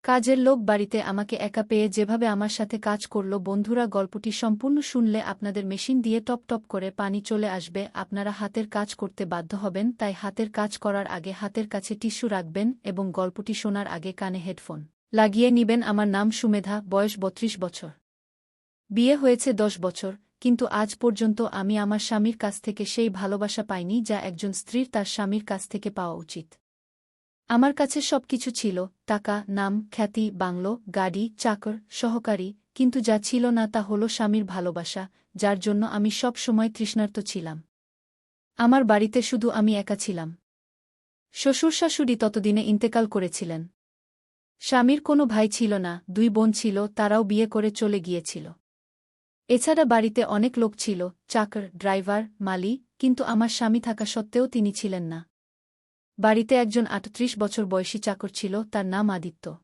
কাজের লোক বাড়িতে আমাকে একা পেয়ে যেভাবে আমার সাথে কাজ করল। বন্ধুরা, গল্পটি সম্পূর্ণ শুনলে আপনাদের মেশিন দিয়ে টপ টপ করে পানি চলে আসবে। আপনারা হাতের কাজ করতে বাধ্য হবেন, তাই হাতের কাজ করার আগে হাতের কাছে টিস্যু রাখবেন এবং গল্পটি শোনার আগে কানে হেডফোন লাগিয়ে নিবেন। আমার নাম সুমেধা, বয়স ৩২ বছর। বিয়ে হয়েছে ১০ বছর, কিন্তু আজ পর্যন্ত আমি আমার স্বামীর কাছ থেকে সেই ভালোবাসা পাইনি যা একজন স্ত্রীর তার স্বামীর কাছ থেকে পাওয়া উচিত। আমার কাছে সবকিছু ছিল, টাকা, নাম, খ্যাতি, বাংলো, গাড়ি, চাকর, সহকারী, কিন্তু যা ছিল না তা হল স্বামীর ভালোবাসা, যার জন্য আমি সব সময় তৃষ্ণার্ত ছিলাম। আমার বাড়িতে শুধু আমি একা ছিলাম। শ্বশুর-শাশুড়ি ততদিনে ইন্তেকাল করেছিলেন। স্বামীর কোনো ভাই ছিল না, ২ বোন ছিল, তারাও বিয়ে করে চলে গিয়েছিল। এছাড়া বাড়িতে অনেক লোক ছিল, চাকর, ড্রাইভার, মালি, কিন্তু আমার স্বামী থাকা সত্ত্বেও তিনি ছিলেন না। বাড়িতে একজন ৩৮ বছর বয়সী চাকর ছিল, তার নাম আদিত্য।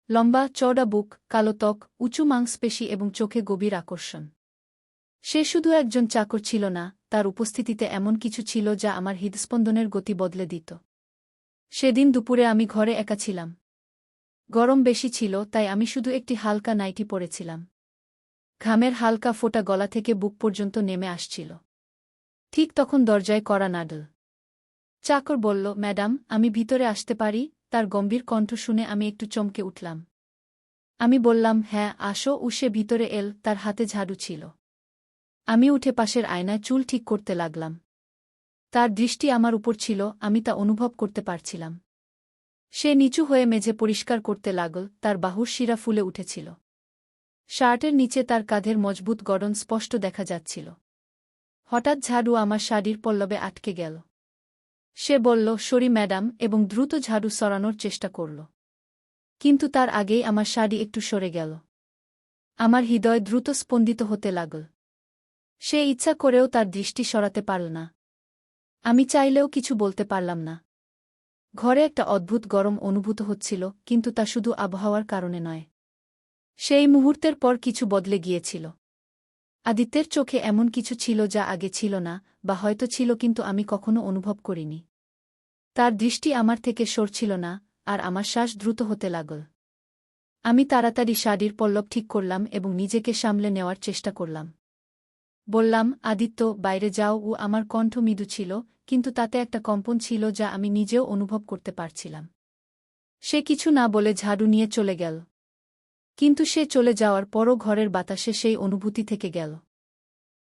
লম্বা, চওড়া বুক, কালো ত্বক, উঁচু মাংসপেশি এবং চোখে গভীর আকর্ষণ। সে শুধু একজন চাকর ছিল না, তার উপস্থিতিতে এমন কিছু ছিল যা আমার হৃদস্পন্দনের গতি বদলে দিত। সেদিন দুপুরে আমি ঘরে একা ছিলাম। গরম বেশি ছিল, তাই আমি শুধু একটি হালকা নাইটি পরেছিলাম। ঘামের হালকা ফোঁটা গলা থেকে বুক পর্যন্ত নেমে আসছিল। ঠিক তখন দরজায় কড়া নাড়ল। চাকর বলল, ম্যাডাম, আমি ভিতরে আসতে পারি? তার গম্ভীর কণ্ঠ শুনে আমি একটু চমকে উঠলাম। আমি বললাম, হ্যাঁ, আসো। সে ভিতরে এল, তার হাতে ঝাড়ু ছিল। আমি উঠে পাশের আয়নায় চুল ঠিক করতে লাগলাম। তার দৃষ্টি আমার উপর ছিল, আমি তা অনুভব করতে পারছিলাম। সে নিচু হয়ে মেঝে পরিষ্কার করতে লাগল, তার বাহুর শিরা ফুলে উঠেছিল। শার্টের নিচে তার কাঁধের মজবুত গড়ন স্পষ্ট দেখা যাচ্ছিল। হঠাৎ ঝাড়ু আমার শাড়ির পল্লবে আটকে গেল। সে বলল, সরি ম্যাডাম, এবং দ্রুত ঝাড়ু সরানোর চেষ্টা করল। কিন্তু তার আগেই আমার শাড়ি একটু সরে গেল। আমার হৃদয় দ্রুত স্পন্দিত হতে লাগল। সে ইচ্ছা করেও তার দৃষ্টি সরাতে পারল না। আমি চাইলেও কিছু বলতে পারলাম না। ঘরে একটা অদ্ভুত গরম অনুভূত হচ্ছিল, কিন্তু তা শুধু আবহাওয়ার কারণে নয়। সেই মুহূর্তের পর কিছু বদলে গিয়েছিল। আদিত্যের চোখে এমন কিছু ছিল যা আগে ছিল না, বা হয়তো ছিল কিন্তু আমি কখনো অনুভব করিনি। তার দৃষ্টি আমার থেকে সরছিল না, আর আমার শ্বাস দ্রুত হতে লাগল। আমি তাড়াতাড়ি শাড়ির পল্লব ঠিক করলাম এবং নিজেকে সামলে নেওয়ার চেষ্টা করলাম। বললাম, আদিত্য, বাইরে যাও। আমার কণ্ঠ মৃদু ছিল, কিন্তু তাতে একটা কম্পন ছিল যা আমি নিজেও অনুভব করতে পারছিলাম। সে কিছু না বলে ঝাড়ু নিয়ে চলে গেল। কিন্তু সে চলে যাওয়ার পরও ঘরের বাতাসে সেই অনুভূতি থেকে গেল।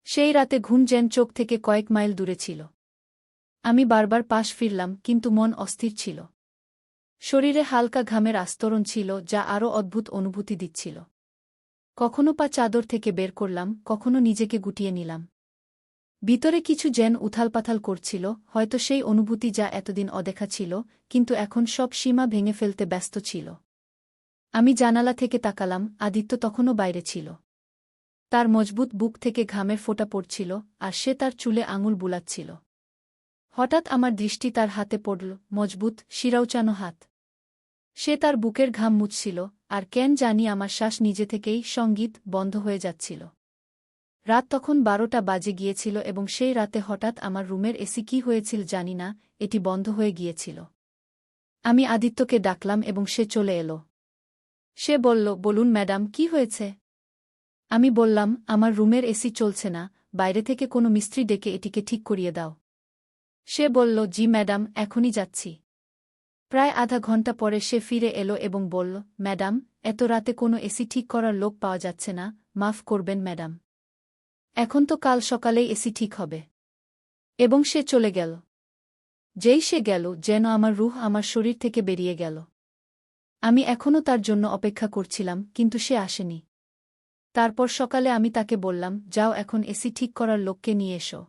সেই রাতে ঘুম যেন চোখ থেকে কয়েক মাইল দূরে ছিল। আমি বারবার পাশ ফিরলাম, কিন্তু মন অস্থির ছিল। শরীরে হালকা ঘামের আস্তরণ ছিল, যা আরও অদ্ভুত অনুভূতি দিচ্ছিল। কখনো পা চাদর থেকে বের করলাম, কখনো নিজেকে গুটিয়ে নিলাম। ভিতরে কিছু যেন উথালপাথাল করছিল, হয়তো সেই অনুভূতি যা এতদিন অদেখা ছিল, কিন্তু এখন সব সীমা ভেঙে ফেলতে ব্যস্ত ছিল। আমি জানালা থেকে তাকালাম, আদিত্য তখনও বাইরে ছিল। তার মজবুত বুক থেকে ঘামের ফোঁটা পড়ছিল, আর সে তার চুলে আঙুল বুলাচ্ছিল। হঠাৎ আমার দৃষ্টি তার হাতে পড়ল, মজবুত, শিরাউচানো হাত। সে তার বুকের ঘাম মুছছিল, আর কেন জানি আমার শ্বাস নিজে থেকেই সঙ্গীত বন্ধ হয়ে যাচ্ছিল। রাত তখন ১২টা বাজে গিয়েছিল এবং সেই রাতে হঠাৎ আমার রুমের এসি কি হয়েছিল জানি না, এটি বন্ধ হয়ে গিয়েছিল। আমি আদিত্যকে ডাকলাম এবং সে চলে এলো। সে বলল, বলুন ম্যাডাম, কি হয়েছে? আমি বললাম, আমার রুমের এসি চলছে না, বাইরে থেকে কোনো মিস্ত্রি ডেকে এটিকে ঠিক করিয়ে দাও। সে বলল, জি ম্যাডাম, এখনই যাচ্ছি। প্রায় আধা ঘন্টা পরে সে ফিরে এলো এবং বলল, ম্যাডাম, এত রাতে কোনো এসি ঠিক করার লোক পাওয়া যাচ্ছে না, মাফ করবেন ম্যাডাম। এখন তো কাল সকালেই এসি ঠিক হবে। এবং সে চলে গেল। যেই সে গেল, যেন আমার রুহ আমার শরীর থেকে বেরিয়ে গেল। আমি এখনও তার জন্য অপেক্ষা করছিলাম, কিন্তু সে আসেনি। তারপর সকালে আমি তাকে বললাম, যাও এখন এসি ঠিক করার লোককে নিয়ে এসো।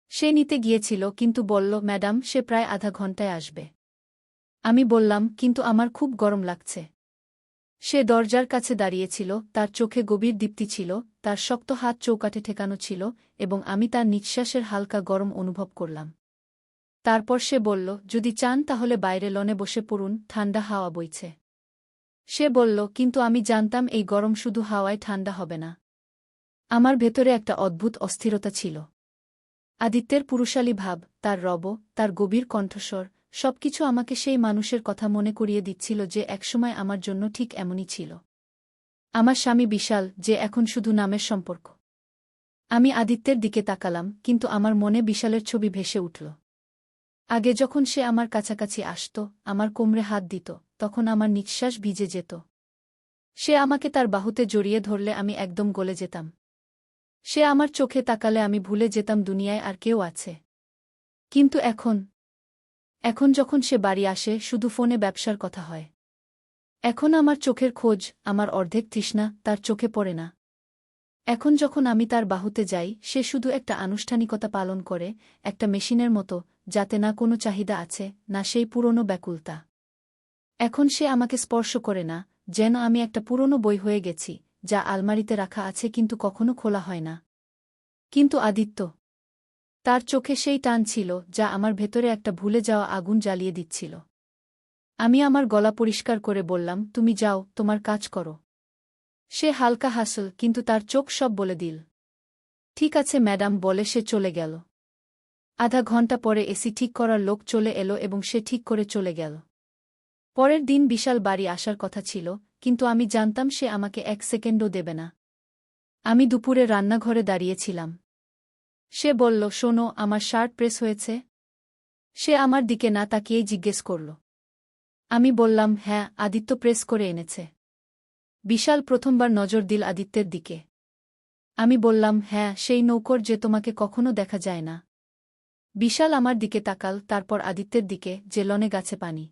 সে নিতে গিয়েছিল, কিন্তু বলল, ম্যাডাম, সে প্রায় আধা ঘন্টায় আসবে। আমি বললাম, কিন্তু আমার খুব গরম লাগছে। সে দরজার কাছে দাঁড়িয়েছিল, তার চোখে গভীর দীপ্তি ছিল, তার শক্ত হাত চৌকাঠে ঠেকানো ছিল, এবং আমি তার নিঃশ্বাসের হালকা গরম অনুভব করলাম। তারপর সে বলল, যদি চান তাহলে বাইরে লনে বসে পড়ুন, ঠান্ডা হাওয়া বইছে। সে বলল, কিন্তু আমি জানতাম এই গরম শুধু হাওয়ায় ঠান্ডা হবে না। আমার ভেতরে একটা অদ্ভুত অস্থিরতা ছিল। আদিত্যের পুরুষালী ভাব, তার রব, তার গভীর কণ্ঠস্বর, সবকিছু আমাকে সেই মানুষের কথা মনে করিয়ে দিচ্ছিল যে একসময় আমার জন্য ঠিক এমনই ছিল। আমার স্বামী বিশাল, যে এখন শুধু নামের সম্পর্ক। আমি আদিত্যের দিকে তাকালাম, কিন্তু আমার মনে বিশালের ছবি ভেসে উঠল। আগে যখন সে আমার কাছাকাছি আসত, আমার কোমরে হাত দিত, তখন আমার নিঃশ্বাস ভিজে যেত। সে আমাকে তার বাহুতে জড়িয়ে ধরলে আমি একদম গলে যেতাম। সে আমার চোখে তাকালে আমি ভুলে যেতাম দুনিয়ায় আর কেউ আছে। কিন্তু এখন যখন সে বাড়ি আসে, শুধু ফোনে ব্যবসার কথা হয়। এখন আমার চোখের খোঁজ, আমার অর্ধেক তৃষ্ণা তার চোখে পড়ে না। এখন যখন আমি তার বাহুতে যাই, সে শুধু একটা আনুষ্ঠানিকতা পালন করে, একটা মেশিনের মতো, যাতে না কোনো চাহিদা আছে, না সেই পুরনো ব্যাকুলতা। এখন সে আমাকে স্পর্শ করে না, যেন আমি একটা পুরনো বই হয়ে গেছি, যা আলমারিতে রাখা আছে কিন্তু কখনো খোলা হয় না। কিন্তু আদিত্য, তার চোখে সেই টান ছিল যা আমার ভেতরে একটা ভুলে যাওয়া আগুন জ্বালিয়ে দিচ্ছিল। আমি আমার গলা পরিষ্কার করে বললাম, তুমি যাও, তোমার কাজ করো। সে হালকা হাসল, কিন্তু তার চোখ সব বলে দিল। ঠিক আছে ম্যাডাম, বলে সে চলে গেল। আধা ঘন্টা পরে এসি ঠিক করার লোক চলে এলো এবং সে ঠিক করে চলে গেল। পরের দিন বিশাল বাড়ি আসার কথা ছিল, কিন্তু আমি জানতাম সে আমাকে 1 সেকেন্ডও দেবে না। আমি দুপুরে রান্নাঘরে দাঁড়িয়েছিলাম। সে বলল, শোনো, আমার শার্ট প্রেস হয়েছে? সে আমার দিকে না তাকিয়েই জিজ্ঞেস করল। আমি বললাম, হ্যাঁ, আদিত্য প্রেস করে এনেছে। বিশাল প্রথমবার নজর দিল আদিত্যের দিকে। আমি বললাম, হ্যাঁ, সেই নৌকর যে তোমাকে কখনো দেখা যায় না। বিশাল আমার দিকে তাকাল, তারপর আদিত্যের দিকে, যে লনে গাছে পানি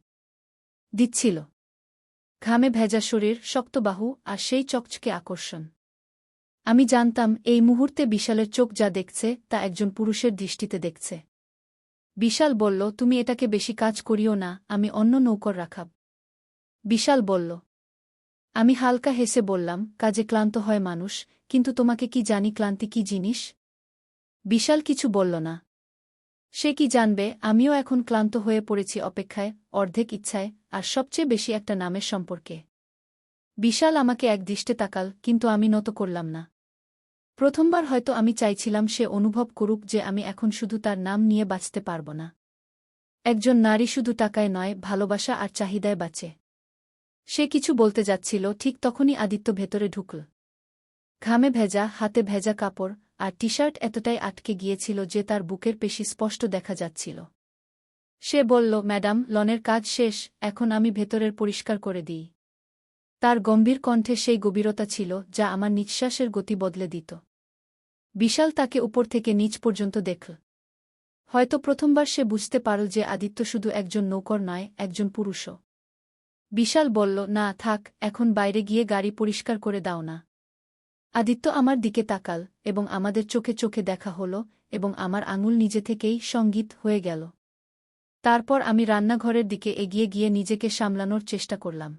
দিচ্ছিল। ঘামে ভেজা শরীর, শক্ত বাহু আর সেই চকচকে আকর্ষণ। আমি জানতাম এই মুহূর্তে বিশালের চোখ যা দেখছে তা একজন পুরুষের দৃষ্টিতে দেখছে। বিশাল বলল, তুমি এটাকে বেশি কাজ করিও না, আমি অন্য নৌকর রাখাব। বিশাল বলল। আমি হালকা হেসে বললাম, কাজে ক্লান্ত হয় মানুষ, কিন্তু তোমাকে কি জানি ক্লান্তি কি জিনিস? বিশাল কিছু বলল না। সে কি জানবে আমিও এখন ক্লান্ত হয়ে পড়েছি অপেক্ষায়, অর্ধেক ইচ্ছায়, আর সবচেয়ে বেশি একটা নামের সম্পর্কে। বিশাল আমাকে একদৃষ্টে তাকাল, কিন্তু আমি নত করলাম না। প্রথমবার হয়তো আমি চাইছিলাম সে অনুভব করুক যে আমি এখন শুধু তার নাম নিয়ে বাঁচতে পারব না। একজন নারী শুধু টাকায় নয়, ভালোবাসা আর চাহিদায় বাঁচে। সে কিছু বলতে যাচ্ছিল, ঠিক তখনই আদিত্য ভেতরে ঢুকল। ঘামে ভেজা, হাতে ভেজা কাপড়, আর টি-শার্ট এতটাই আটকে গিয়েছিল যে তার বুকের পেশি স্পষ্ট দেখা যাচ্ছিল। সে বলল, ম্যাডাম, লনের কাজ শেষ, এখন আমি ভেতরের পরিষ্কার করে দিই। তার গম্ভীর কণ্ঠে সেই গভীরতা ছিল যা আমার নিঃশ্বাসের গতি বদলে দিত। বিশাল তাকে উপর থেকে নিচ পর্যন্ত দেখল। হয়তো প্রথমবার সে বুঝতে পারল যে আদিত্য শুধু একজন নৌকর নয়, একজন পুরুষও। বিশাল বলল, না থাক, এখন বাইরে গিয়ে গাড়ি পরিষ্কার করে দাও না। আদিত্য আমার দিকে তাকাল, এবং আমাদের চোখে চোখে দেখা হল, এবং আমার আঙুল নিজে থেকেই সঙ্গীত হয়ে গেল। তারপর আমি রান্নাঘরের দিকে এগিয়ে গিয়ে নিজেকে সামলানোর চেষ্টা করলাম।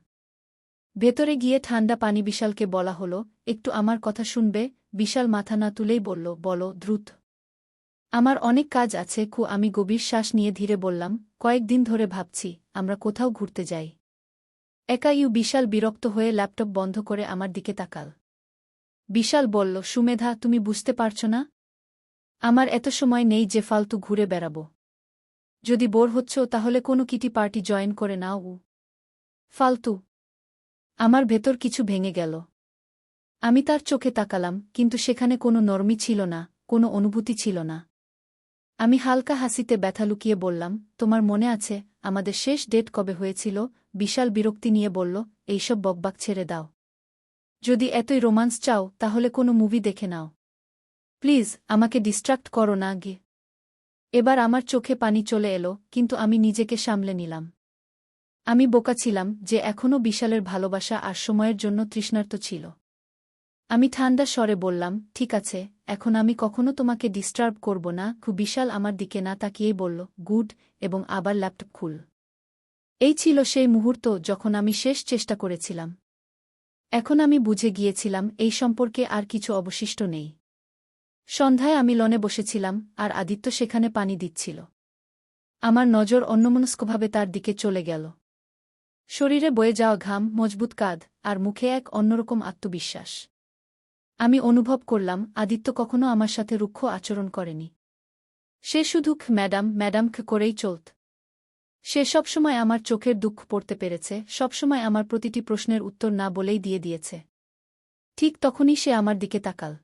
ভেতরে গিয়ে ঠান্ডা পানি বিশালকে বলা হল, একটু আমার কথা শুনবে? বিশাল মাথা না তুলেই বলল, বলো দ্রুত। আমার অনেক কাজ আছে। আমি গভীর শ্বাস নিয়ে ধীরে বললাম, কয়েকদিন ধরে ভাবছি আমরা কোথাও ঘুরতে যাই। বিশাল বিরক্ত হয়ে ল্যাপটপ বন্ধ করে আমার দিকে তাকাল। বিশাল বলল, সুমেধা, তুমি বুঝতে পারছ না? আমার এত সময় নেই যে ফালতু ঘুরে বেড়াব। যদি বোর হচ্ছ তাহলে কোনো কিটি পার্টি জয়েন করে নাও। ফালতু। আমার ভেতর কিছু ভেঙে গেল। আমি তার চোখে তাকালাম, কিন্তু সেখানে কোনো নরমি ছিল না, কোনো অনুভূতি ছিল না। আমি হালকা হাসিতে ব্যথা লুকিয়ে বললাম, তোমার মনে আছে আমাদের শেষ ডেট কবে হয়েছিল? বিশাল বিরক্তি নিয়ে বলল, এইসব বকবাক ছেড়ে দাও। যদি এতই রোমান্স চাও তাহলে কোনো মুভি দেখে নাও। প্লিজ, আমাকে ডিস্ট্রাক্ট করো না গে। এবার আমার চোখে পানি চলে এলো, কিন্তু আমি নিজেকে সামলে নিলাম। আমি বোকা ছিলাম যে এখনও বিশালের ভালোবাসা আর সময়ের জন্য তৃষ্ণার্ত ছিল। আমি ঠান্ডা স্বরে বললাম, ঠিক আছে, এখন আমি কখনো তোমাকে ডিস্টার্ব করব না। বিশাল আমার দিকে না তাকিয়েই বলল, গুড, এবং আবার ল্যাপটপ খুল। এই ছিল সেই মুহূর্ত যখন আমি শেষ চেষ্টা করেছিলাম। এখন আমি বুঝে গিয়েছিলাম এই সম্পর্কে আর কিছু অবশিষ্ট নেই। সন্ধ্যায় আমি লনে বসেছিলাম, আর আদিত্য সেখানে পানি দিচ্ছিল। আমার নজর অন্যমনস্কভাবে তার দিকে চলে গেল। শরীরে বয়ে যাওয়া ঘাম, মজবুত কাঁধ, আর মুখে এক অন্যরকম আত্মবিশ্বাস। আমি অনুভব করলাম আদিত্য কখনো আমার সাথে রুক্ষ আচরণ করেনি। সে শুধু ম্যাডাম ম্যাডাম করেই চলত। সে সবসময় আমার চোখের দুঃখ পড়তে পেরেছে, সবসময় আমার প্রতিটি প্রশ্নের উত্তর না বলেই দিয়ে দিয়েছে। ঠিক তখনই সে আমার দিকে তাকাল।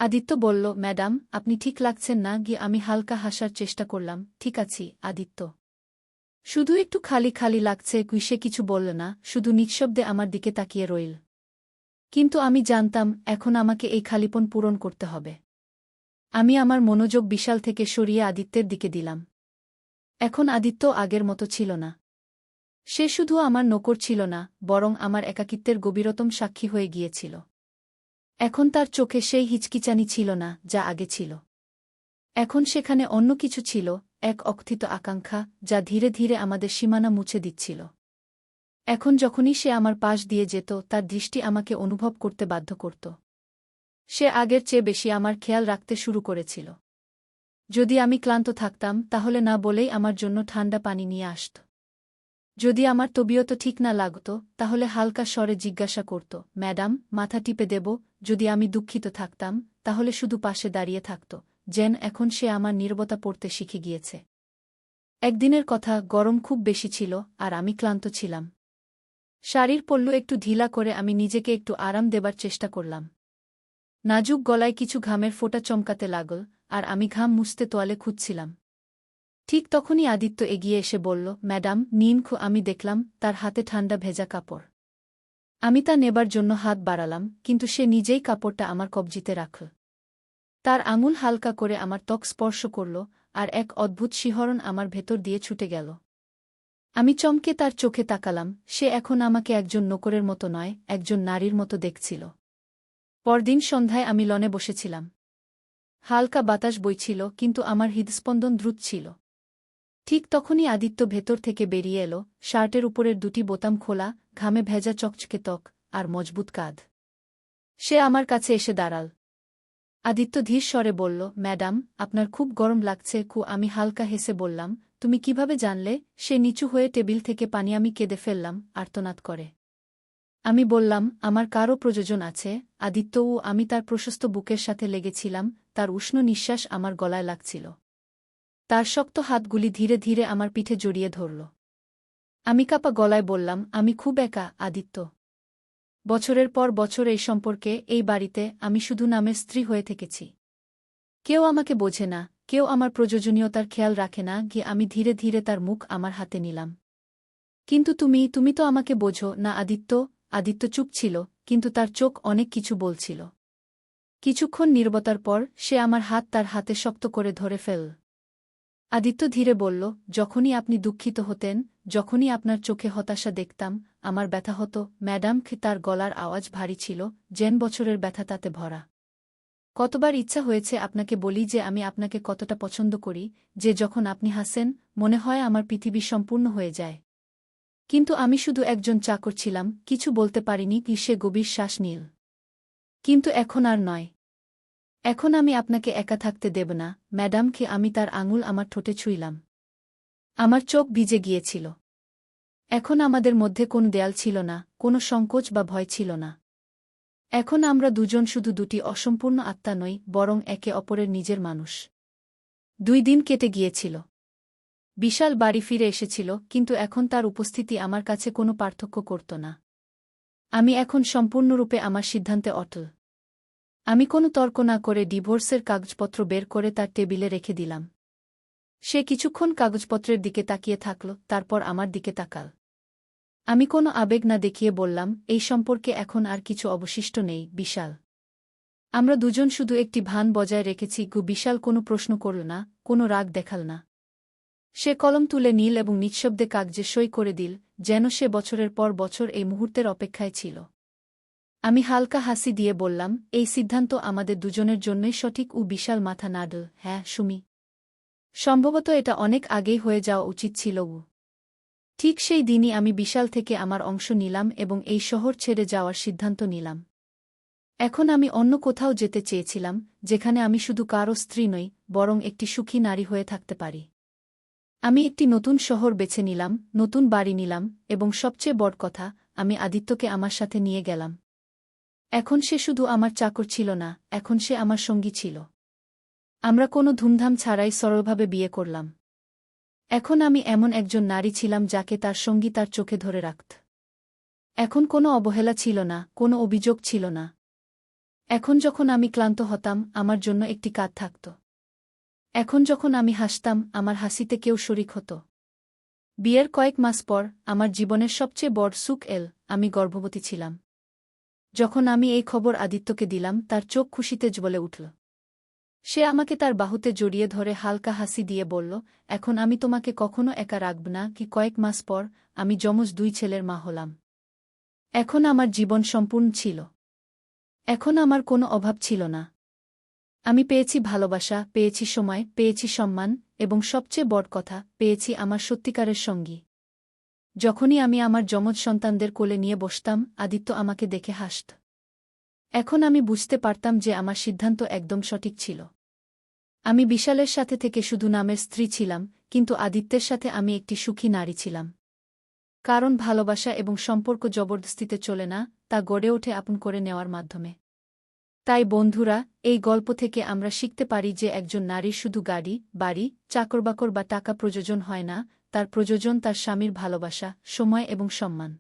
আদিত্য বলল, ম্যাডাম, আপনি ঠিক লাগছেন না। গিয়ে আমি হালকা হাসার চেষ্টা করলাম। ঠিক আছি আদিত্য, শুধু একটু খালি খালি লাগছে। সে কিছু বলল না, শুধু নিঃশব্দে আমার দিকে তাকিয়ে রইল। কিন্তু আমি জানতাম এখন আমাকে এই খালিপন পূরণ করতে হবে। আমি আমার মনোযোগ বিশাল থেকে সরিয়ে আদিত্যের দিকে দিলাম। এখন আদিত্য আগের মতো ছিল না। সে শুধু আমার নকর ছিল না, বরং আমার একাকিত্বের গভীরতম সাক্ষী হয়ে গিয়েছিল। এখন তার চোখে সেই হিচকিচানি ছিল না যা আগে ছিল। এখন সেখানে অন্য কিছু ছিল, এক অকথিত আকাঙ্ক্ষা যা ধীরে ধীরে আমাদের সীমানা মুছে দিচ্ছিল। এখন যখনই সে আমার পাশ দিয়ে যেত, তার দৃষ্টি আমাকে অনুভব করতে বাধ্য করত। সে আগের চেয়ে বেশি আমার খেয়াল রাখতে শুরু করেছিল। যদি আমি ক্লান্ত থাকতাম, তাহলে না বলেই আমার জন্য ঠান্ডা পানি নিয়ে আসত। যদি আমার তবিয়ত ঠিক না লাগত, তাহলে হালকা স্বরে জিজ্ঞাসা করত, ম্যাডাম, মাথা টিপে দেব? যদি আমি দুঃখিত থাকতাম, তাহলে শুধু পাশে দাঁড়িয়ে থাকত। যেন এখন সে আমার নীরবতা পড়তে শিখে গিয়েছে। একদিনের কথা, গরম খুব বেশি ছিল, আর আমি ক্লান্ত ছিলাম। শাড়ির পল্লু একটু ঢিলা করে আমি নিজেকে একটু আরাম দেবার চেষ্টা করলাম। নাজুক গলায় কিছু ঘামের ফোঁটা চমকাতে লাগল, আর আমি ঘাম মুছতে তোয়ালে খুঁজছিলাম। ঠিক তখনই আদিত্য এগিয়ে এসে বলল, ম্যাডাম, নিন। আমি দেখলাম তার হাতে ঠান্ডা ভেজা কাপড়। আমি তা নেবার জন্য হাত বাড়ালাম, কিন্তু সে নিজেই কাপড়টা আমার কবজিতে রাখল। তার আঙুল হালকা করে আমার ত্বক স্পর্শ করল, আর এক অদ্ভুত শিহরণ আমার ভেতর দিয়ে ছুটে গেল। আমি চমকে তার চোখে তাকালাম। সে এখন আমাকে একজন নকরের মতো নয়, একজন নারীর মতো দেখছিল। পরদিন সন্ধ্যায় আমি লনে বসেছিলাম। হালকা বাতাস বইছিল, কিন্তু আমার হৃদস্পন্দন দ্রুত ছিল। ঠিক তখনই আদিত্য ভেতর থেকে বেরিয়ে এলো, শার্টের উপরের দুটি বোতাম খোলা, ঘামে ভেজা চকচকে ত্বক, আর মজবুত কাঁধ। সে আমার কাছে এসে দাঁড়াল। আদিত্য ধীর স্বরে বলল, ম্যাডাম, আপনার খুব গরম লাগছে। আমি হালকা হেসে বললাম, তুমি কিভাবে জানলে? সে নিচু হয়ে টেবিল থেকে পানি আমি কেঁদে ফেললাম, আর্তনাদ করে। আমি বললাম, আমার কারও প্রয়োজন আছে। আদিত্যও। আমি তার প্রশস্ত বুকের সাথে লেগেছিলাম, তার উষ্ণ নিঃশ্বাস আমার গলায় লাগছিল। তার শক্ত হাতগুলি ধীরে ধীরে আমার পিঠে জড়িয়ে ধরল। আমি কাঁপা গলায় বললাম, আমি খুব একা আদিত্য। বছরের পর বছর এই সম্পর্কে, এই বাড়িতে আমি শুধু নামের স্ত্রী হয়ে থেকেছি। কেউ আমাকে বোঝে না, কেউ আমার প্রয়োজনীয়তার খেয়াল রাখে না। আমি ধীরে ধীরে তার মুখ আমার হাতে নিলাম। কিন্তু তুমি তো আমাকে বোঝো না আদিত্য। আদিত্য চুপ ছিল, কিন্তু তার চোখ অনেক কিছু বলছিল। কিছুক্ষণ নীরবতার পর সে আমার হাত তার হাতে শক্ত করে ধরে ফেলল। আদিত্য ধীরে বলল, যখনই আপনি দুঃখিত হতেন, যখনই আপনার চোখে হতাশা দেখতাম, আমার ব্যথা হতো। ম্যাডাম। তার গলার আওয়াজ ভারী ছিল, যেন বছরের ব্যথা তাতে ভরা। কতবার ইচ্ছা হয়েছে আপনাকে বলি যে আমি আপনাকে কতটা পছন্দ করি, যে যখন আপনি হাসেন, মনে হয় আমার পৃথিবী সম্পূর্ণ হয়ে যায়। কিন্তু আমি শুধু একজন চাকর ছিলাম, কিছু বলতে পারিনি। সে গভীর শ্বাস নিল। কিন্তু এখন আর নয়। এখন আমি আপনাকে একা থাকতে দেব না, ম্যাডাম। আমি তার আঙুল আমার ঠোঁটে ছুঁইলাম। আমার চোখ ভিজে গিয়েছিল। এখন আমাদের মধ্যে কোনো দেয়াল ছিল না, কোনো সংকোচ বা ভয় ছিল না। এখন আমরা দুজন শুধু দুটি অসম্পূর্ণ আত্মা নই, বরং একে অপরের নিজের মানুষ। 2 দিন কেটে গিয়েছিল। বিশাল বাড়ি ফিরে এসেছিল, কিন্তু এখন তার উপস্থিতি আমার কাছে কোনো পার্থক্য করত না। আমি এখন সম্পূর্ণরূপে আমার সিদ্ধান্তে অটল। আমি কোনো তর্ক না করে ডিভোর্সের কাগজপত্র বের করে তার টেবিলে রেখে দিলাম। সে কিছুক্ষণ কাগজপত্রের দিকে তাকিয়ে থাকল, তারপর আমার দিকে তাকাল। আমি কোনো আবেগ না দেখিয়ে বললাম, এই সম্পর্কে এখন আর কিছু অবশিষ্ট নেই বিশাল। আমরা দুজন শুধু একটি ভান বজায় রেখেছি। বিশাল কোনো প্রশ্ন করল না, কোনো রাগ দেখাল না। সে কলম তুলে নীল এবং নিঃশব্দে কাগজে সই করে দিল, যেন সে বছরের পর বছর এই মুহূর্তের অপেক্ষায় ছিল। আমি হালকা হাসি দিয়ে বললাম, এই সিদ্ধান্ত আমাদের দুজনের জন্যই সঠিক। বিশাল মাথা নাড়ল, হ্যাঁ সুমি। সম্ভবত এটা অনেক আগেই হয়ে যাওয়া উচিত ছিল। ঠিক সেই দিনই আমি বিশাল থেকে আমার অংশ নিলাম এবং এই শহর ছেড়ে যাওয়ার সিদ্ধান্ত নিলাম। এখন আমি অন্য কোথাও যেতে চেয়েছিলাম, যেখানে আমি শুধু কারও স্ত্রী নই, বরং একটি সুখী নারী হয়ে থাকতে পারি। আমি একটি নতুন শহর বেছে নিলাম, নতুন বাড়ি নিলাম, এবং সবচেয়ে বড় কথা, আমি আদিত্যকে আমার সাথে নিয়ে গেলাম। এখন সে শুধু আমার চাকর ছিল না, এখন সে আমার সঙ্গী ছিল। আমরা কোনো ধুমধাম ছাড়াই সরলভাবে বিয়ে করলাম। এখন আমি এমন একজন নারী ছিলাম যাকে তার সঙ্গী তার চোখে ধরে রাখত। এখন কোনো অবহেলা ছিল না, কোনো অভিযোগ ছিল না। এখন যখন আমি ক্লান্ত হতাম, আমার জন্য একটি কাঁধ থাকত। এখন যখন আমি হাসতাম, আমার হাসিতে কেউ শরিক হতো। বিয়ের কয়েক মাস পর আমার জীবনের সবচেয়ে বড় সুখ এল, আমি গর্ভবতী ছিলাম। যখন আমি এই খবর আদিত্যকে দিলাম, তার চোখ খুশিতে জ্বলে উঠল। সে আমাকে তার বাহুতে জড়িয়ে ধরে হালকা হাসি দিয়ে বলল, এখন আমি তোমাকে কখনো একা রাখব না। কি কয়েক মাস পর আমি যমজ 2 ছেলের মা হলাম। এখন আমার জীবন সম্পূর্ণ ছিল। এখন আমার কোনো অভাব ছিল না। আমি পেয়েছি ভালোবাসা, পেয়েছি সময়, পেয়েছি সম্মান, এবং সবচেয়ে বড় কথা, পেয়েছি আমার সত্যিকারের সঙ্গী। যখনই আমি আমার যমজ সন্তানদের কোলে নিয়ে বসতাম, আদিত্য আমাকে দেখে হাসত। এখন আমি বুঝতে পারতাম যে আমার সিদ্ধান্ত একদম সঠিক ছিল। আমি বিশালের সাথে থেকে শুধু নামের স্ত্রী ছিলাম, কিন্তু আদিত্যের সাথে আমি একটি সুখী নারী ছিলাম। কারণ ভালোবাসা এবং সম্পর্ক জবরদস্তিতে চলে না, তা গড়ে ওঠে আপন করে নেওয়ার মাধ্যমে। তাই বন্ধুরা, এই গল্প থেকে আমরা শিখতে পারি যে একজন নারীর শুধু গাড়ি, বাড়ি, চাকরবাকর বা টাকা প্রয়োজন হয় না, তার প্রয়োজন তার স্বামীর ভালোবাসা, সময় এবং সম্মান।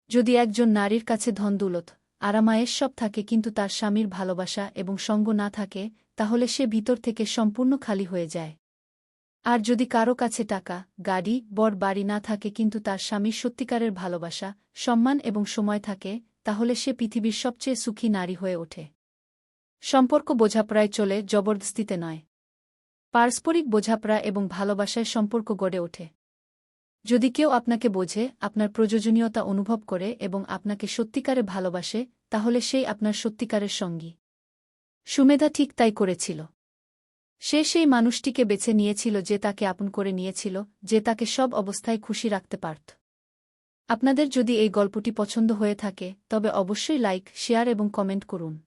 যদি একজন নারীর কাছে ধন-দৌলত, আরামায়েশ সব থাকে কিন্তু তার স্বামীর ভালোবাসা এবং সঙ্গ না থাকে, তাহলে সে ভিতর থেকে সম্পূর্ণ খালি হয়ে যায়। আর যদি কারো কাছে টাকা, গাড়ি, বড় বাড়ি না থাকে কিন্তু তার স্বামীর সত্যিকারের ভালোবাসা, সম্মান এবং সময় থাকে, তাহলে সে পৃথিবীর সবচেয়ে সুখী নারী হয়ে ওঠে। সম্পর্ক বোঝাপড়ায় চলে, জবরদস্তিতে নয়। পারস্পরিক বোঝাপড়া এবং ভালোবাসায় সম্পর্ক গড়ে ওঠে। যদি কেউ আপনাকে বোঝে, আপনার প্রয়োজনীয়তা অনুভব করে এবং আপনাকে সত্যিকারে ভালোবাসে, তাহলে সেই আপনার সত্যিকারের সঙ্গী। সুমেধা ঠিক তাই করেছিল। সে সেই মানুষটিকে বেছে নিয়েছিল যে তাকে আপন করে নিয়েছিল, যে তাকে সব অবস্থায় খুশি রাখতে পারত। আপনাদের যদি এই গল্পটি পছন্দ হয়ে থাকে, তবে অবশ্যই লাইক, শেয়ার এবং কমেন্ট করুন।